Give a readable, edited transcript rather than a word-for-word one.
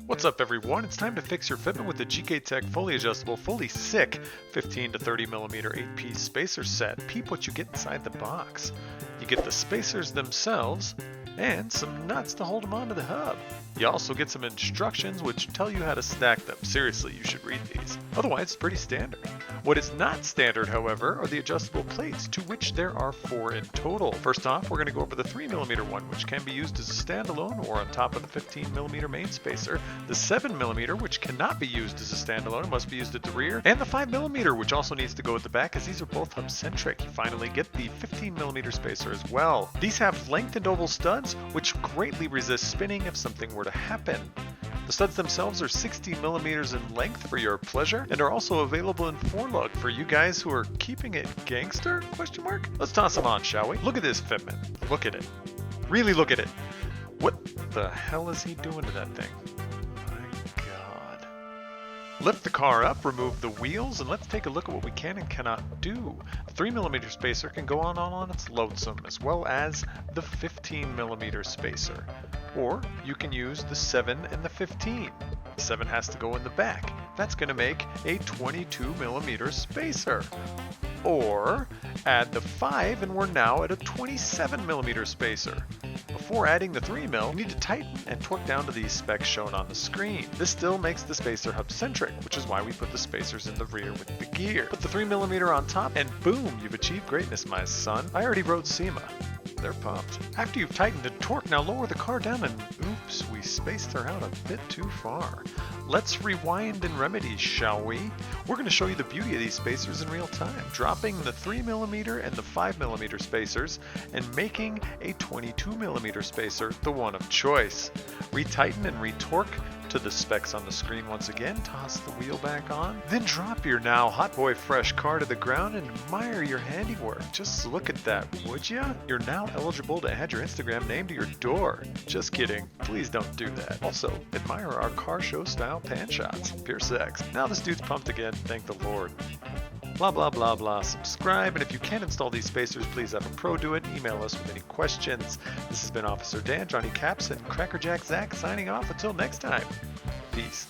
What's up everyone, it's time to fix your fitment with the Gktech fully adjustable, fully sick 15 to 30mm 8-piece spacer set. Peep what you get inside the box. You get the spacers themselves and some nuts to hold them onto the hub. You also get some instructions which tell you how to stack them. Seriously, you should read these. Otherwise, it's pretty standard. What is not standard, however, are the adjustable plates, to which there are 4 in total. First off, we're going to go over the 3mm one, which can be used as a standalone or on top of the 15mm main spacer, the 7mm, which cannot be used as a standalone and must be used at the rear, and the 5mm, which also needs to go at the back, as these are both hub-centric. You finally get the 15mm spacer as well. These have lengthened oval studs, which greatly resist spinning if something were to happen. The studs themselves are 60mm in length for your pleasure and are also available in 4-lug for you guys who are keeping it gangster? Question mark? Let's toss them on, shall we? Look at this fitment. Look at it. Really look at it. What the hell is he doing to that thing? My God. Lift the car up, remove the wheels, and let's take a look at what we can and cannot do. The 3mm spacer can go on its lonesome, as well as the 15mm spacer. Or you can use the 7 and the 15. The 7 has to go in the back. That's going to make a 22mm spacer. Or add the 5 and we're now at a 27mm spacer. Before adding the 3mm, you need to tighten and torque down to these specs shown on the screen. This still makes the spacer hub-centric, which is why we put the spacers in the rear with the gear. Put the 3mm on top and boom, you've achieved greatness, my son. I already wrote SEMA. They're pumped. After you've tightened and torqued, now lower the car down and oops, we spaced her out a bit too far. Let's rewind and remedy, shall we? We're going to show you the beauty of these spacers in real time, dropping the 3mm and the 5mm spacers and making a 22mm spacer the one of choice. Retighten and retorque to the specs on the screen once again, toss the wheel back on, then drop your now hot boy fresh car to the ground and admire your handiwork. Just look at that, would ya? You're now eligible to add your Instagram name to your door. Just kidding, please don't do that. Also, admire our car show style pan shots. Pure sex. Now this dude's pumped again, thank the Lord. Blah blah blah blah. Subscribe, and if you can't install these spacers, please have a pro do it. Email us with any questions. This has been Officer Dan, Johnny Caps, and Crackerjack Zach signing off until next time. Peace.